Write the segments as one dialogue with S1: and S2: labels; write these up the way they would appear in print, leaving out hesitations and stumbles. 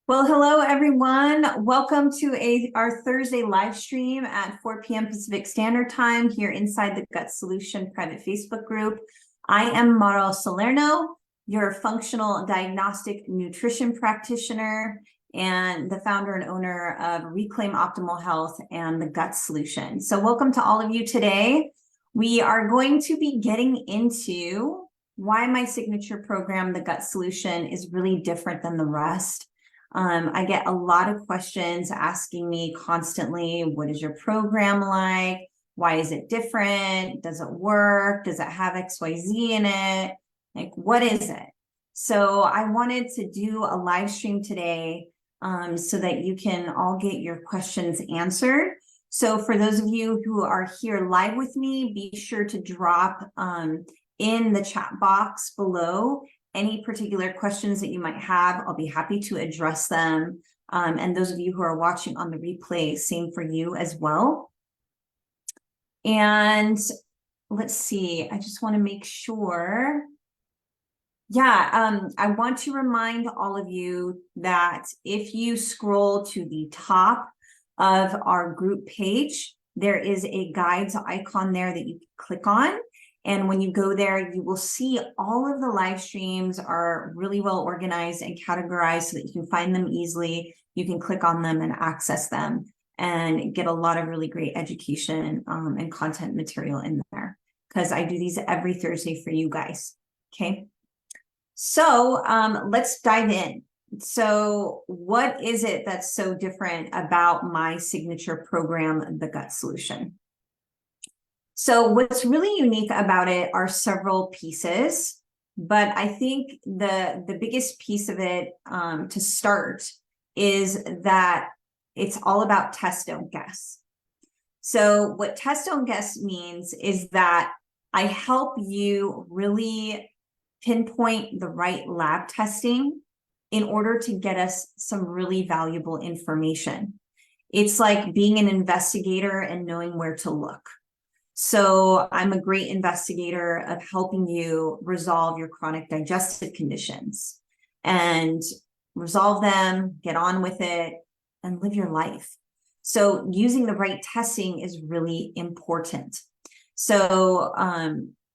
S1: Well, hello everyone. Welcome to our Thursday live stream at 4 p.m. Pacific Standard Time here inside the Gut Solution private Facebook group. I am Mara Salerno, your functional diagnostic nutrition practitioner and the founder and owner of Reclaim Optimal Health and the Gut Solution. So welcome to all of you today. We are going to be getting into why my signature program, the Gut Solution, is really different than the rest. I get a lot of questions asking me constantly, what is your program like? Why is it different? Does it work? Does it have XYZ in it? Like, what is it? So I wanted to do a live stream today so that you can all get your questions answered. So for those of you who are here live with me, be sure to drop in the chat box below any particular questions that you might have. I'll be happy to address them. And those of you who are watching on the replay, same for you as well. And let's see, I just want to make sure. I want to remind all of you that if you scroll to the top of our group page, there is a guides icon there that you can click on. And when you go there, you will see all of the live streams are really well organized and categorized so that you can find them easily. You can click on them and access them and get a lot of really great education and content material in there, because I do these every Thursday for you guys. Okay, so let's dive in. So what is it that's so different about my signature program, the Gut Solution? So what's really unique about it are several pieces, but I think the biggest piece of it to start is that it's all about test, don't guess. So what test, don't guess means is that I help you really pinpoint the right lab testing in order to get us some really valuable information. It's like being an investigator and knowing where to look. So I'm a great investigator of helping you resolve your chronic digestive conditions and resolve them, get on with it, and live your life. So using the right testing is really important. So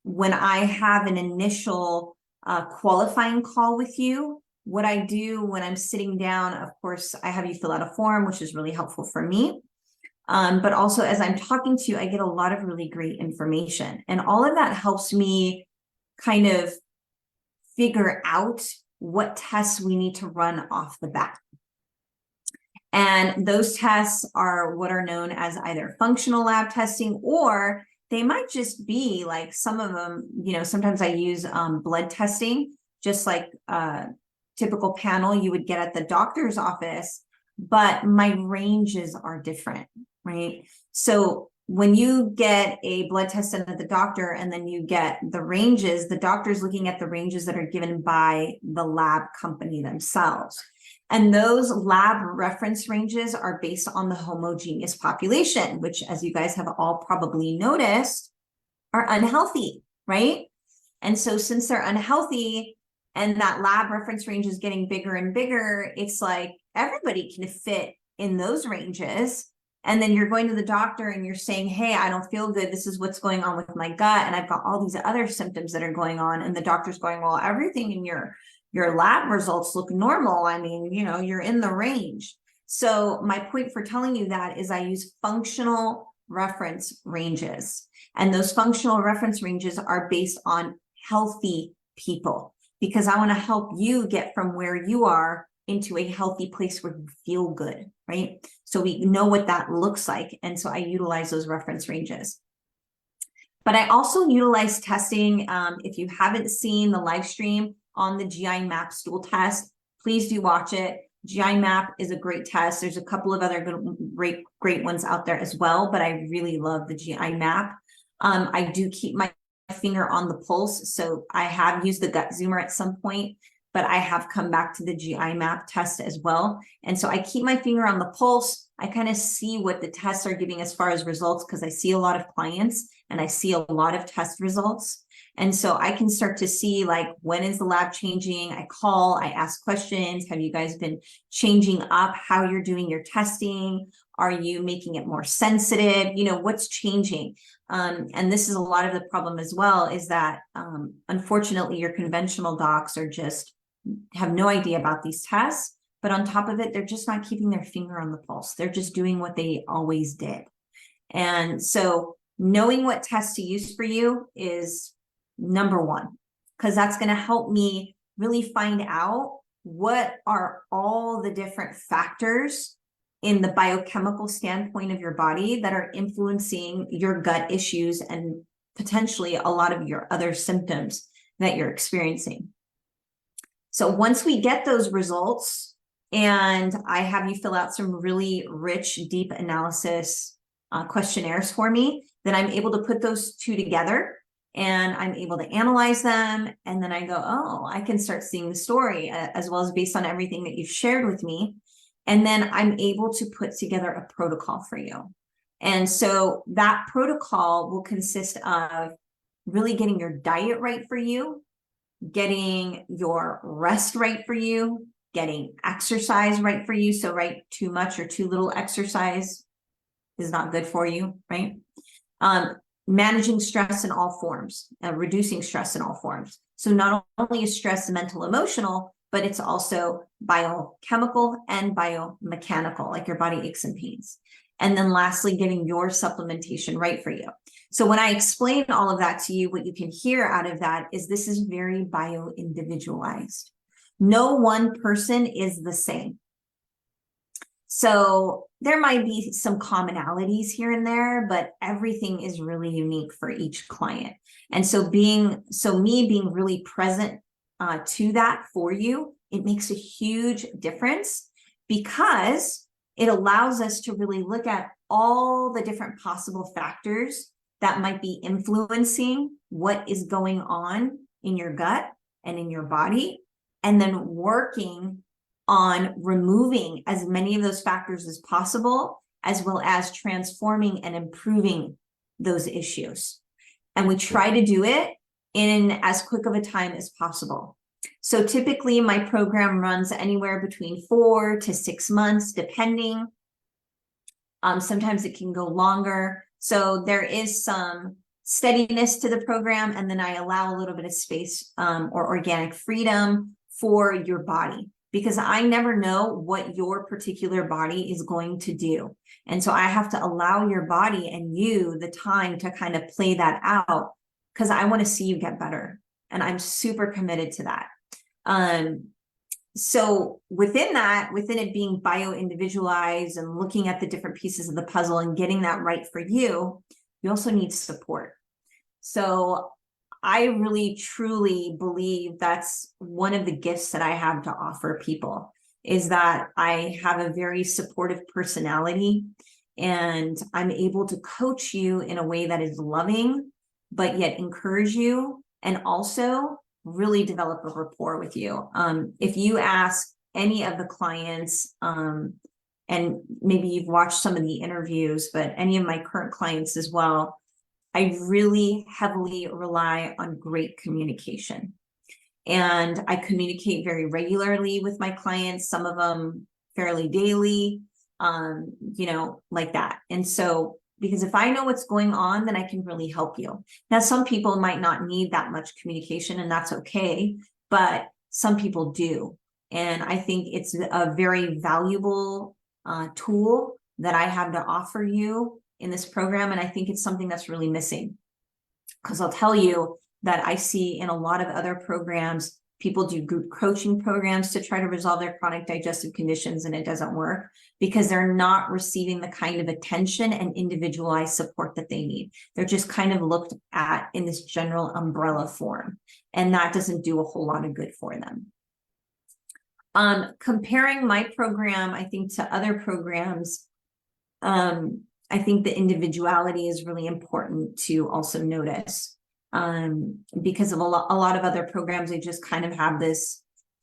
S1: when I have an initial qualifying call with you, what I do when I'm sitting down, of course, I have you fill out a form, which is really helpful for me. But also as I'm talking to you, I get a lot of really great information. And all of that helps me kind of figure out what tests we need to run off the bat. And those tests are what are known as either functional lab testing, or they might just be like some of them, sometimes I use blood testing, just like a typical panel you would get at the doctor's office, but my ranges are different. Right. So when you get a blood test done at the doctor and then you get the ranges, the doctor's looking at the ranges that are given by the lab company themselves. And those lab reference ranges are based on the homogeneous population, which, as you guys have all probably noticed, are unhealthy, right? And so since they're unhealthy and that lab reference range is getting bigger and bigger, it's like everybody can fit in those ranges. And then you're going to the doctor and you're saying, hey, I don't feel good. This is what's going on with my gut. And I've got all these other symptoms that are going on. And the doctor's going, well, everything in your lab results look normal. I mean, you're in the range. So my point for telling you that is I use functional reference ranges. And those functional reference ranges are based on healthy people, because I want to help you get from where you are into a healthy place where you feel good, right? So we know what that looks like. And so I utilize those reference ranges. But I also utilize testing. If you haven't seen the live stream on the GI map stool test, please do watch it. GI map is a great test. There's a couple of other great ones out there as well, but I really love the GI map. I do keep my finger on the pulse. So I have used the gut zoomer at some point but I have come back to the GI map test as well. And so I keep my finger on the pulse. I kind of see what the tests are giving as far as results, because I see a lot of clients and I see a lot of test results. And so I can start to see, like, when is the lab changing? I call, I ask questions. Have you guys been changing up how you're doing your testing? Are you making it more sensitive? You know, what's changing? And this is a lot of the problem as well, is that unfortunately your conventional docs are just have no idea about these tests, but on top of it, they're just not keeping their finger on the pulse. They're just doing what they always did. And so knowing what tests to use for you is number one, because that's going to help me really find out what are all the different factors in the biochemical standpoint of your body that are influencing your gut issues and potentially a lot of your other symptoms that you're experiencing. So once we get those results, and I have you fill out some really rich, deep analysis questionnaires for me, then I'm able to put those two together and I'm able to analyze them. And then I go, oh, I can start seeing the story as well as based on everything that you've shared with me. And then I'm able to put together a protocol for you. And so that protocol will consist of really getting your diet right for you, getting your rest right for you, getting exercise right for you. So, right, too much or too little exercise is not good for you, right? Managing stress in all forms, reducing stress in all forms. So not only is stress mental, emotional, but it's also biochemical and biomechanical, like your body aches and pains. And then lastly, getting your supplementation right for you. So when I explain all of that to you, what you can hear out of that is this is very bio-individualized. No one person is the same. So there might be some commonalities here and there, but everything is really unique for each client. And so me being really present to that for you, it makes a huge difference, because it allows us to really look at all the different possible factors that might be influencing what is going on in your gut and in your body, and then working on removing as many of those factors as possible, as well as transforming and improving those issues. And we try to do it in as quick of a time as possible. So typically my program runs anywhere between 4 to 6 months, depending. Sometimes it can go longer. So there is some steadiness to the program, and then I allow a little bit of space or organic freedom for your body, because I never know what your particular body is going to do. And so I have to allow your body and you the time to kind of play that out, because I want to see you get better. And I'm super committed to that. So within it being bio-individualized and looking at the different pieces of the puzzle and getting that right for you, you also need support. So I really, truly believe that's one of the gifts that I have to offer people, is that I have a very supportive personality, and I'm able to coach you in a way that is loving, but yet encourage you, and also really develop a rapport with you. If you ask any of the clients, and maybe you've watched some of the interviews, but any of my current clients as well, I really heavily rely on great communication. And I communicate very regularly with my clients, some of them fairly daily, like that. And so, because if I know what's going on, then I can really help you. Now, some people might not need that much communication, and that's okay, but some people do. And I think it's a very valuable tool that I have to offer you in this program. And I think it's something that's really missing, because I'll tell you that I see in a lot of other programs, people do group coaching programs to try to resolve their chronic digestive conditions, and it doesn't work because they're not receiving the kind of attention and individualized support that they need. They're just kind of looked at in this general umbrella form, and that doesn't do a whole lot of good for them. Comparing my program, I think, to other programs, I think the individuality is really important to also notice, because of a lot of other programs, they just kind of have this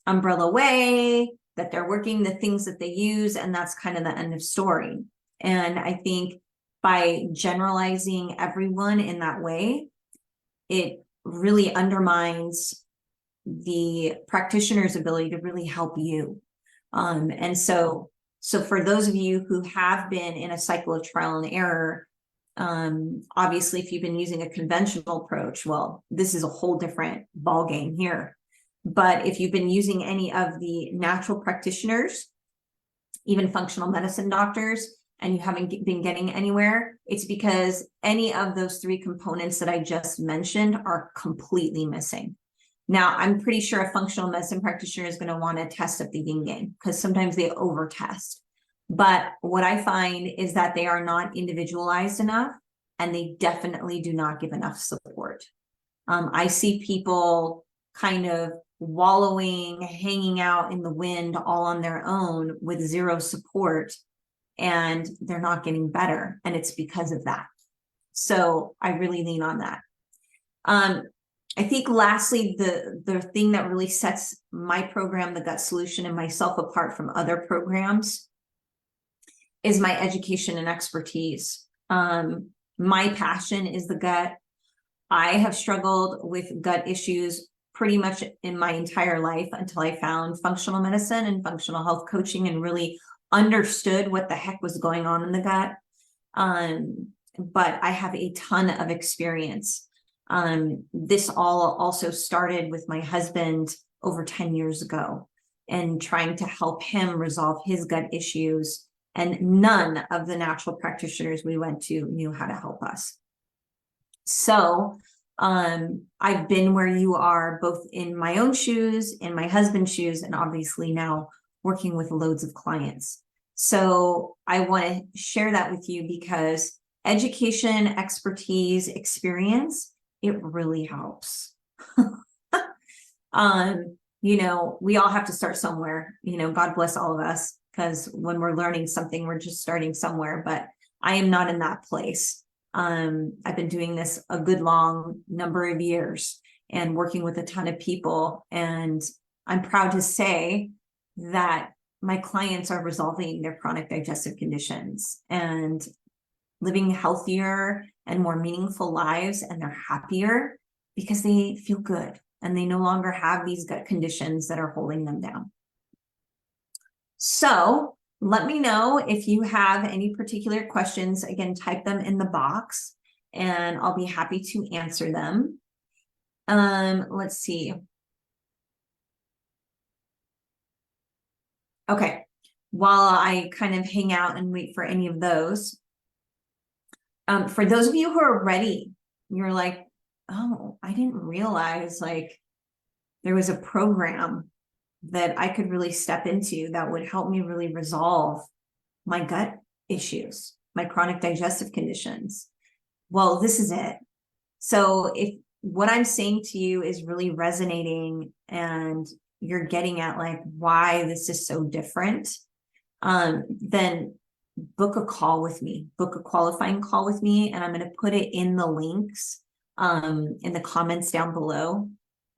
S1: umbrella way, that they're working the things that they use, and that's kind of the end of story. And I think by generalizing everyone in that way, it really undermines the practitioner's ability to really help you. And so for those of you who have been in a cycle of trial and error, obviously, if you've been using a conventional approach, well, this is a whole different ballgame here. But if you've been using any of the natural practitioners, even functional medicine doctors, and you haven't been getting anywhere, it's because any of those three components that I just mentioned are completely missing. Now, I'm pretty sure a functional medicine practitioner is going to want to test up the yin yang, because sometimes they over test. But what I find is that they are not individualized enough, and they definitely do not give enough support. I see people kind of wallowing, hanging out in the wind all on their own with zero support, and they're not getting better. And it's because of that. So I really lean on that. I think lastly, the thing that really sets my program, the Gut Solution, and myself apart from other programs is my education and expertise. My passion is the gut. I have struggled with gut issues pretty much in my entire life until I found functional medicine and functional health coaching and really understood what the heck was going on in the gut. But I have a ton of experience. This all also started with my husband over 10 years ago and trying to help him resolve his gut issues. And none of the natural practitioners we went to knew how to help us. So I've been where you are, both in my own shoes, in my husband's shoes, and obviously now working with loads of clients. So I want to share that with you because education, expertise, experience, it really helps. You know, we all have to start somewhere. You know, God bless all of us, because when we're learning something, we're just starting somewhere. But I am not in that place. I've been doing this a good long number of years and working with a ton of people. And I'm proud to say that my clients are resolving their chronic digestive conditions and living healthier and more meaningful lives, and they're happier because they feel good and they no longer have these gut conditions that are holding them down. So let me know if you have any particular questions. Again, type them in the box and I'll be happy to answer them. Let's see. Okay, while I kind of hang out and wait for any of those, for those of you who are ready, you're like, oh, I didn't realize like there was a program that I could really step into that would help me really resolve my gut issues, my chronic digestive conditions. Well, this is it. So if what I'm saying to you is really resonating and you're getting at like why this is so different, then book a call with me, book a qualifying call with me, and I'm going to put it in the links in the comments down below.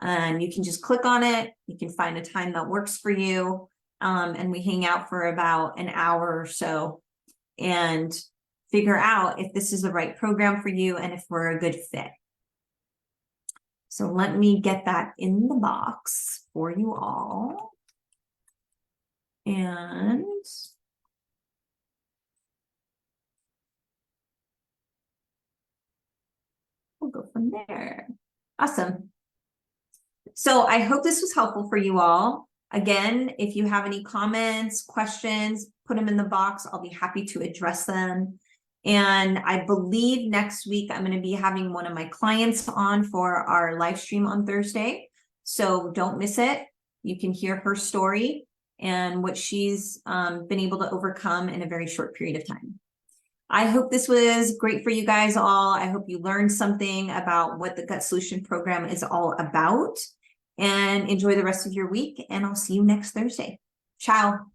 S1: And you can just click on it. You can find a time that works for you. And we hang out for about an hour or so and figure out if this is the right program for you and if we're a good fit. So let me get that in the box for you all. And we'll go from there. Awesome. So I hope this was helpful for you all. Again, if you have any comments, questions, put them in the box. I'll be happy to address them. And I believe next week I'm going to be having one of my clients on for our live stream on Thursday. So don't miss it. You can hear her story and what she's been able to overcome in a very short period of time. I hope this was great for you guys all. I hope you learned something about what the Gut Solution program is all about, and enjoy the rest of your week. And I'll see you next Thursday. Ciao.